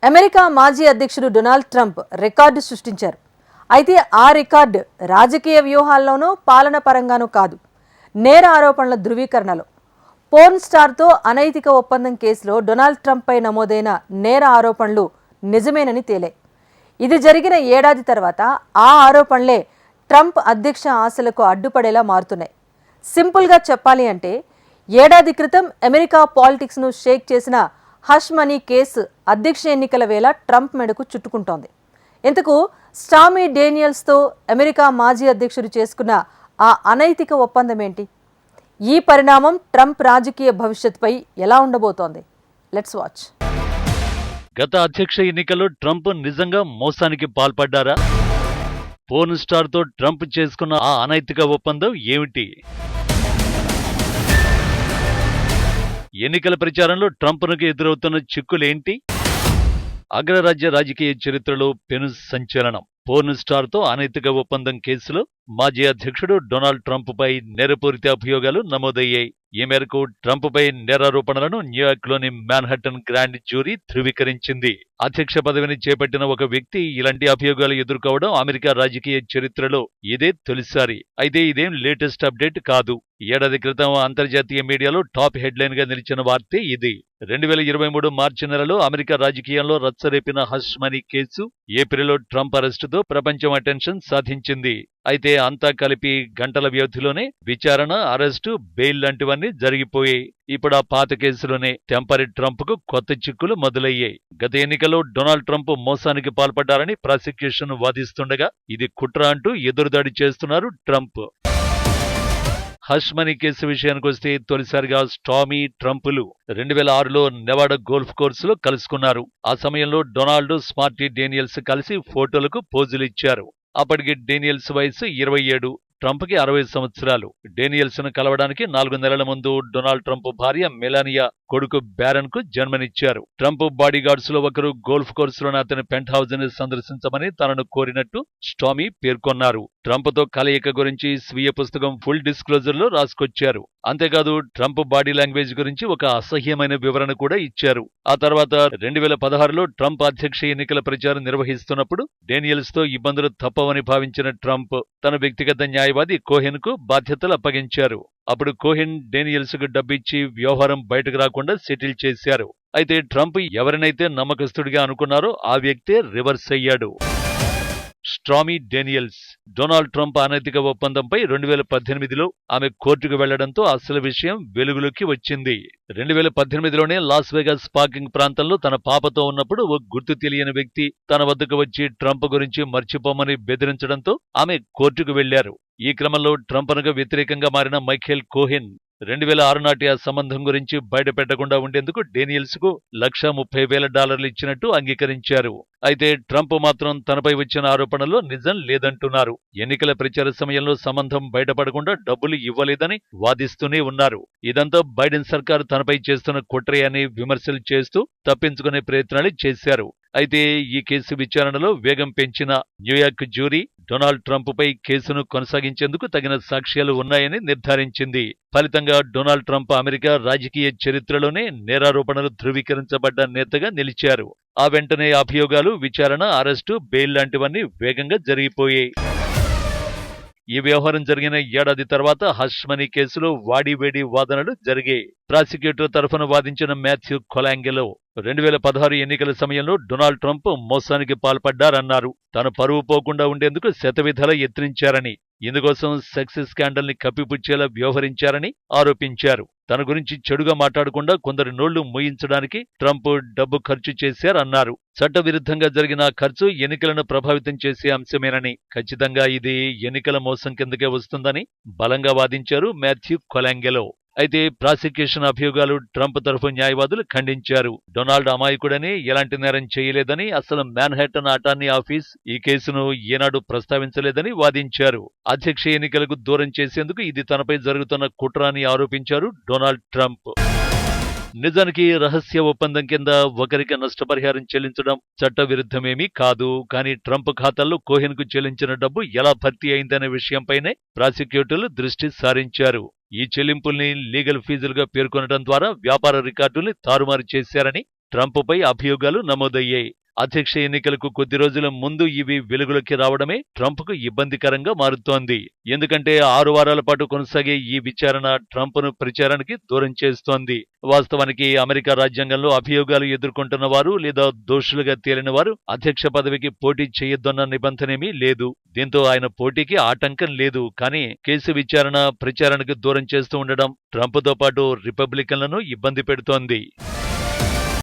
America మాజీ అధ్యక్షుడు Donald Trump record సృష్టించారు. అయితే ఆ రికార్డు రాజకీయ వ్యూహాల్లోనూ పాలన పరంగానూ కాదు, నేర ఆరోపణల ధృవీకరణలో. పోర్న్ స్టార్తో అనైతిక ఒప్పందం కేసులో డొనాల్డ్ ట్రంప్పై నమోదైన నేర ఆరోపణలు నిజమేనని తేలాయి. ఇది జరిగిన ఏడాది తర్వాత ఆ ఆరోపణలే ట్రంప్ అధ్యక్ష ఆశలకు అడ్డుపడేలా మారుతున్నాయి. సింపుల్గా చెప్పాలి అంటే ఏడాది క్రితం అమెరికా పాలిటిక్స్ను షేక్ చేసిన హష్ మనీ కేసు అధ్యక్ష ఎన్నికల వేళ ట్రంప్ మెడకు చుట్టుకుంటోంది. ఇంతకు స్టామీ డేనియల్స్తో అమెరికా మాజీ అధ్యక్షుడు చేసుకున్న ఆ అనైతిక ఒప్పందం ఏంటి? ఈ పరిణామం ట్రంప్ రాజకీయ భవిష్యత్తుపై ఎలా ఉండబోతోంది? Let's watch. గత అధ్యక్ష ఎన్నికల్లో ట్రంప్ నిజంగా మోసానికి పాల్పడ్డారా? పోర్న్ స్టార్తో ట్రంప్ చేసుకున్న ఆ అనైతిక ఒప్పందం ఏమిటి? ఎన్నికల ప్రచారంలో ట్రంప్కు ఎదురవుతున్న చిక్కులేంటి? అగ్రరాజ్య రాజకీయ చరిత్రలో పెను సంచలనం. పోర్న్ స్టార్తో అనైతిక ఒప్పందం కేసులో మాజీ అధ్యక్షుడు డొనాల్డ్ ట్రంప్పై నేరపూరిత అభియోగాలు నమోదయ్యాయి. ఈ మేరకు ట్రంప్పై నేరారోపణలను న్యూయార్క్లోని మ్యాన్హట్టన్ గ్రాండ్ జ్యూరీ ధృవీకరించింది. అధ్యక్ష పదవిని చేపట్టిన ఒక వ్యక్తి ఇలాంటి అభియోగాలు ఎదుర్కోవడం అమెరికా రాజకీయ చరిత్రలో ఇదే తొలిసారి. అయితే ఇదేం లేటెస్ట్ అప్డేట్ కాదు. ఏడాది క్రితం అంతర్జాతీయ మీడియాలో టాప్ హెడ్లైన్ గా నిలిచిన వార్తే ఇది. 2023 మార్చి నెలలో అమెరికా రాజకీయాల్లో రచ్చరేపిన హష్ మనీ కేసు ఏప్రిల్లో ట్రంప్ అరెస్టుతో ప్రపంచం అటెన్షన్ సాధించింది. అయితే అంతా కలిపి గంటల వ్యవధిలోనే విచారణ, అరెస్టు, బెయిల్ లాంటివన్నీ జరిగిపోయాయి. ఇప్పుడు ఆ పాత కేసులోనే టెంపరీ ట్రంప్కు కొత్త చిక్కులు మొదలయ్యాయి. గత ఎన్నికల్లో డొనాల్డ్ ట్రంప్ మోసానికి పాల్పడ్డారని ప్రాసిక్యూషన్ వాదిస్తుండగా ఇది కుట్ర అంటూ ఎదురుదాడి చేస్తున్నారు ట్రంప్. హష్ మనీ కేసు విషయానికొస్తే తొలిసారిగా స్టామీ, ట్రంప్లు 2006లో నెవాడా గోల్ఫ్ కోర్సులో కలుసుకున్నారు. ఆ సమయంలో డొనాల్డ్, స్మార్టీ డేనియల్స్ కలిసి ఫోటోలకు పోజులిచ్చారు. అప్పటికి డేనియల్స్ వయసు 27, ట్రంప్కి 60 సంవత్సరాలు. డేనియల్స్ ను కలవడానికి 4 నెలల ముందు డొనాల్డ్ ట్రంప్ భార్య మెలానియా కొడుకు బ్యారన్ కు జన్మనిచ్చారు. ట్రంప్ బాడీగార్డ్స్ లో ఒకరు గోల్ఫ్ కోర్సులోని అతని పెంట్ హౌస్ ని సందర్శించమని తనను కోరినట్టు స్టామీ పేర్కొన్నారు. ట్రంప్ తో కలయిక గురించి స్వీయ పుస్తకం ఫుల్ డిస్క్లోజర్ లో రాసుకొచ్చారు. అంతేకాదు ట్రంప్ బాడీ లాంగ్వేజ్ గురించి ఒక అసహ్యమైన వివరణ కూడా ఇచ్చారు. ఆ తర్వాత 2016లో ట్రంప్ అధ్యక్ష ఎన్నికల ప్రచారం నిర్వహిస్తున్నప్పుడు డేనియల్స్ తో ఇబ్బందులు తప్పవని భావించిన ట్రంప్ తన వ్యక్తిగత న్యాయవాది కోహెన్ కు బాధ్యతలు అప్పగించారు. అప్పుడు కోహెన్ డేనియల్స్ కు డబ్బిచ్చి వ్యవహారం బయటకు రాకుండా సెటిల్ చేశారు. అయితే ట్రంప్ ఎవరినైతే నమ్మకస్తుడిగా అనుకున్నారో ఆ వ్యక్తే రివర్స్ అయ్యాడు. స్టామీ డేనియల్స్ డొనాల్డ్ ట్రంప్ అనైతిక ఒప్పందంపై 2018లో ఆమె కోర్టుకు వెళ్లడంతో అసలు విషయం వెలుగులోకి వచ్చింది. 2018లోనే లాస్ వెగాస్ పార్కింగ్ ప్రాంతంలో తన పాపతో ఉన్నప్పుడు ఓ గుర్తు తెలియని వ్యక్తి తన వద్దకు వచ్చి ట్రంప్ గురించి మర్చిపోమని బెదిరించడంతో ఆమె కోర్టుకు వెళ్లారు. ఈ క్రమంలో ట్రంప్నకు వ్యతిరేకంగా మారిన మైఖేల్ కోహెన్ 2006 నాటి ఆ సంబంధం గురించి బయటపెట్టకుండా ఉండేందుకు డేనియల్స్ కు $130,000 ఇచ్చినట్టు అంగీకరించారు. అయితే ట్రంప్ మాత్రం తనపై వచ్చిన ఆరోపణల్లో నిజం లేదంటున్నారు. ఎన్నికల ప్రచార సమయంలో సంబంధం బయటపడకుండా డబ్బులు ఇవ్వలేదని వాదిస్తూనే ఉన్నారు. ఇదంతా బైడెన్ సర్కారు తనపై చేస్తున్న కుట్రే అని విమర్శలు చేస్తూ తప్పించుకునే ప్రయత్నాలు చేశారు. అయితే ఈ కేసు విచారణలో వేగం పెంచిన న్యూయార్క్ జ్యూరీ డొనాల్డ్ ట్రంప్పై కేసును కొనసాగించేందుకు తగిన సాక్ష్యాలు ఉన్నాయని నిర్ధారించింది. ఫలితంగా డొనాల్డ్ ట్రంప్ అమెరికా రాజకీయ చరిత్రలోనే నేరారోపణలు ధృవీకరించబడ్డ నేతగా నిలిచారు. ఆ వెంటనే అభియోగాలు, విచారణ, అరెస్టు, బెయిల్ లాంటివన్నీ వేగంగా జరిగిపోయాయి. ఈ వ్యవహారం జరిగిన ఏడాది తర్వాత హష్ మనీ కేసులో వాడివేడి వాదనలు జరిగాయి. ప్రాసిక్యూటర్ తరఫున వాదించిన మాథ్యూ కొలాంగెలో 2016 ఎన్నికల సమయంలో డొనాల్డ్ ట్రంప్ మోసానికి పాల్పడ్డారన్నారు. తను పరువు పోకుండా ఉండేందుకు శతవిధాలా యత్నించారని, ఇందుకోసం సెక్స్ స్కాండల్ ని కప్పిపుచ్చేలా వ్యవహరించారని ఆరోపించారు. తన గురించి చెడుగా మాట్లాడకుండా కొందరి నోళ్లు మూయించడానికి ట్రంప్ డబ్బు ఖర్చు చేశారన్నారు. చట్టవిరుద్ధంగా జరిగిన ఖర్చు ఎన్నికలను ప్రభావితం చేసే అంశమేనని, ఖచ్చితంగా ఇది ఎన్నికల మోసం కిందకే వస్తుందని బలంగా వాదించారు మాథ్యూ కొలాంగెలో. అయితే ప్రాసిక్యూషన్ అభియోగాలు ట్రంప్ తరఫు న్యాయవాదులు ఖండించారు. డొనాల్డ్ అమాయకుడని, ఎలాంటి నేరం చేయలేదని, అసలు మ్యాన్హాటన్ అటార్నీ ఆఫీస్ ఈ కేసును ఏనాడు ప్రస్తావించలేదని వాదించారు. అధ్యక్ష ఎన్నికలకు దూరం చేసేందుకు ఇది తనపై జరుగుతున్న కుట్ర అని ఆరోపించారు డొనాల్డ్ ట్రంప్. నిజానికి రహస్య ఒప్పందం కింద ఒకరికి నష్టపరిహారం చెల్లించడం చట్టవిరుద్ధమేమీ కాదు. కానీ ట్రంప్ ఖాతాల్లో కోహెన్ కు చెల్లించిన డబ్బు ఎలా భర్తీ అయిందనే విషయంపైనే ప్రాసిక్యూటర్లు దృష్టి సారించారు. ఈ చెల్లింపుల్ని లీగల్ ఫీజులుగా పేర్కొనడం ద్వారా వ్యాపార రికార్డుల్ని తారుమారు చేశారని ట్రంప్పై అభియోగాలు నమోదయ్యాయి. అధ్యక్ష ఎన్నికలకు కొద్ది రోజుల ముందు ఇవి వెలుగులోకి రావడమే ట్రంప్కు ఇబ్బందికరంగా మారుతోంది. ఎందుకంటే 6 వారాల పాటు కొనసాగే ఈ విచారణ ట్రంప్ను ప్రచారానికి దూరం చేస్తోంది. వాస్తవానికి అమెరికా రాజ్యాంగంలో అభియోగాలు ఎదుర్కొంటున్న వారు లేదా దోషులుగా తేలిన వారు అధ్యక్ష పదవికి పోటీ చేయొద్దన్న నిబంధనేమీ లేదు. దీంతో ఆయన పోటీకి ఆటంకం లేదు. కానీ కేసు విచారణ ప్రచారానికి దూరం చేస్తూ ఉండడం ట్రంప్తో పాటు రిపబ్లికన్లను ఇబ్బంది పెడుతోంది.